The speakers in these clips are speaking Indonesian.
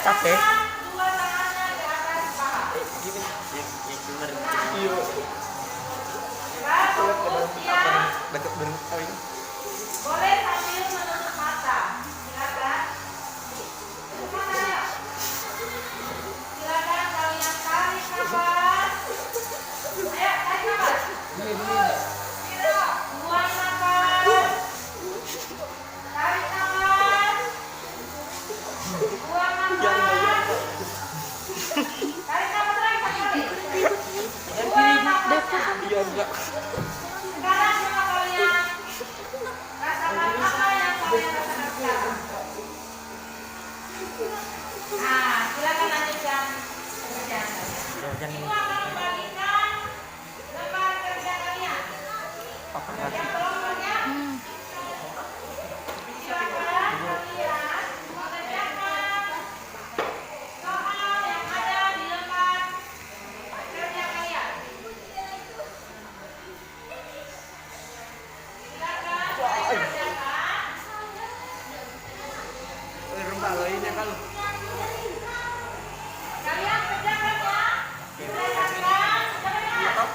capek. Dua tangannya di atas paha. Gini, yang bener. Iya. Fokus ya. Deket bener kali. Boleh sambil menutup mata. Silakan. Semuanya ya. Silakan kalian tarik nafas. Ayo tarik nafas. Buang nafas. Tarik nafas. Buang nafas. Tarik nafas lagi satu kali. Buang nafas. Iya enggak. Sekarang coba kalian rasakan apa yang kalian rasakan sekarang. Nah, silakan lanjutkan pekerjaan kalian. Ibu akan membagikan lembar kerja kalian. Apa Yang lagi? kelompoknya, silakan kalian mengerjakan soal yang ada di lembar kerja kalian. Silakan kalian kerjakan. Rumah lo ini kan. Kalian kerjakan ya. Kerjakan. Kerjakan.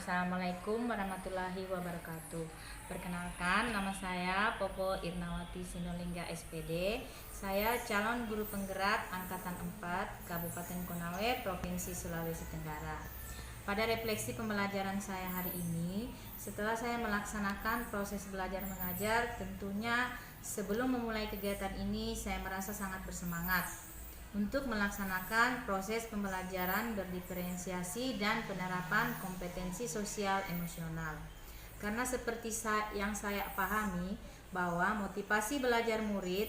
Assalamualaikum warahmatullahi wabarakatuh. Perkenalkan, nama saya Popo Irnawati Sinolingga SPD. Saya calon guru penggerak Angkatan 4 Kabupaten Konawe, Provinsi Sulawesi Tenggara. Pada refleksi pembelajaran saya hari ini, setelah saya melaksanakan proses belajar mengajar, tentunya sebelum memulai kegiatan ini saya merasa sangat bersemangat untuk melaksanakan proses pembelajaran berdiferensiasi dan penerapan kompetensi sosial emosional. Karena seperti yang saya pahami bahwa motivasi belajar murid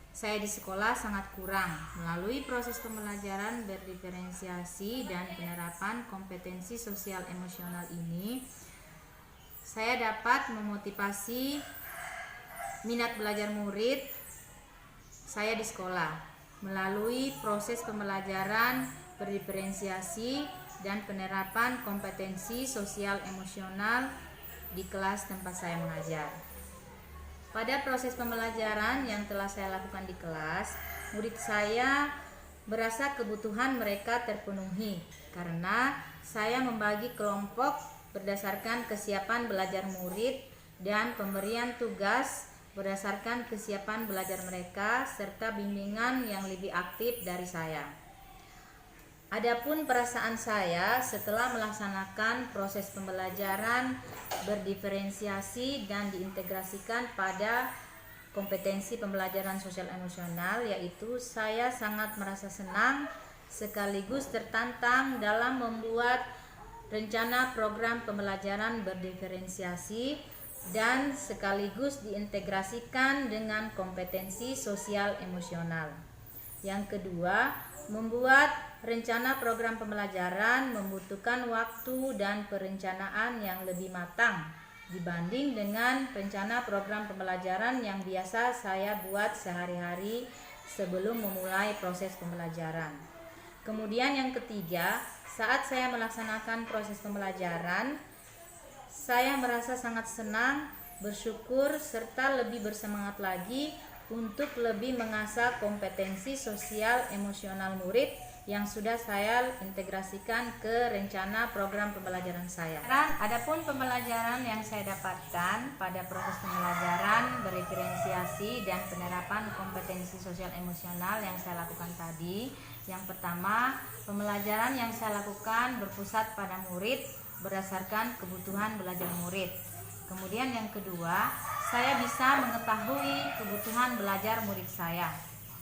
saya di sekolah sangat kurang. Melalui proses pembelajaran berdiferensiasi dan penerapan kompetensi sosial emosional ini, saya dapat memotivasi minat belajar murid saya di sekolah melalui proses pembelajaran berdiferensiasi dan penerapan kompetensi sosial emosional di kelas tempat saya mengajar. Pada proses pembelajaran yang telah saya lakukan di kelas, murid saya merasa kebutuhan mereka terpenuhi karena saya membagi kelompok berdasarkan kesiapan belajar murid dan pemberian tugas berdasarkan kesiapan belajar mereka serta bimbingan yang lebih aktif dari saya. Adapun perasaan saya setelah melaksanakan proses pembelajaran berdiferensiasi dan diintegrasikan pada kompetensi pembelajaran sosial emosional, yaitu saya sangat merasa senang sekaligus tertantang dalam membuat rencana program pembelajaran berdiferensiasi dan sekaligus diintegrasikan dengan kompetensi sosial emosional. Yang kedua, membuat rencana program pembelajaran membutuhkan waktu dan perencanaan yang lebih matang dibanding dengan rencana program pembelajaran yang biasa saya buat sehari-hari sebelum memulai proses pembelajaran. Kemudian yang ketiga, saat saya melaksanakan proses pembelajaran, saya merasa sangat senang, bersyukur, serta lebih bersemangat lagi untuk lebih mengasah kompetensi sosial emosional murid yang sudah saya integrasikan ke rencana program pembelajaran saya. Adapun pembelajaran yang saya dapatkan pada proses pembelajaran berdiferensiasi dan penerapan kompetensi sosial emosional yang saya lakukan tadi, yang pertama, pembelajaran yang saya lakukan berpusat pada murid berdasarkan kebutuhan belajar murid. Kemudian yang kedua, saya bisa mengetahui kebutuhan belajar murid saya.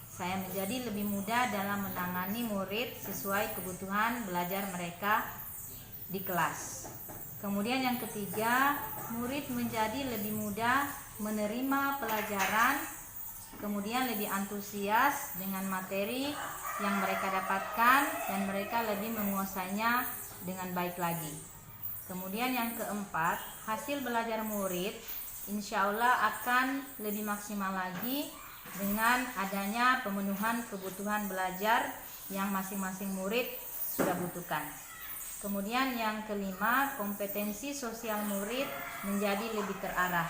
Saya menjadi lebih mudah dalam menangani murid sesuai kebutuhan belajar mereka di kelas. Kemudian yang ketiga, murid menjadi lebih mudah menerima pelajaran, kemudian lebih antusias dengan materi yang mereka dapatkan dan mereka lebih menguasainya dengan baik lagi. Kemudian yang keempat, hasil belajar murid insya Allah akan lebih maksimal lagi dengan adanya pemenuhan kebutuhan belajar yang masing-masing murid sudah butuhkan. Kemudian yang kelima, kompetensi sosial murid menjadi lebih terarah.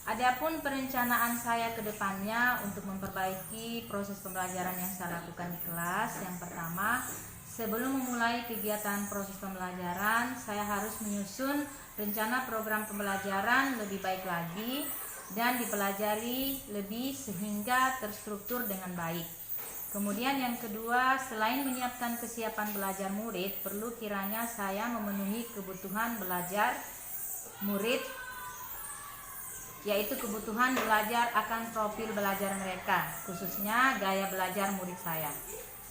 Adapun perencanaan saya ke depannya untuk memperbaiki proses pembelajaran yang saya lakukan di kelas, yang pertama, sebelum memulai kegiatan proses pembelajaran, saya harus menyusun rencana program pembelajaran lebih baik lagi dan dipelajari lebih sehingga terstruktur dengan baik. Kemudian yang kedua, selain menyiapkan kesiapan belajar murid, perlu kiranya saya memenuhi kebutuhan belajar murid, yaitu kebutuhan belajar akan profil belajar mereka, khususnya gaya belajar murid saya.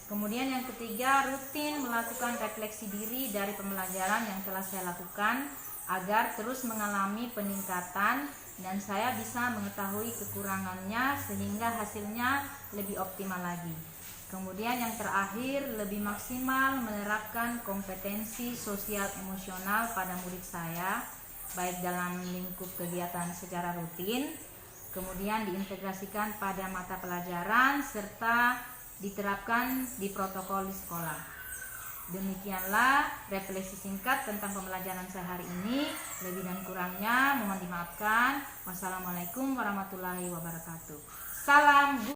Kemudian yang ketiga, rutin melakukan refleksi diri dari pembelajaran yang telah saya lakukan agar terus mengalami peningkatan dan saya bisa mengetahui kekurangannya sehingga hasilnya lebih optimal lagi. Kemudian yang terakhir, lebih maksimal menerapkan kompetensi sosial emosional pada murid saya, baik dalam lingkup kegiatan secara rutin, kemudian diintegrasikan pada mata pelajaran, serta diterapkan di protokol di sekolah. Demikianlah refleksi singkat tentang pembelajaran saya hari ini. Lebih dan kurangnya mohon dimaafkan. Wassalamualaikum warahmatullahi wabarakatuh. Salam.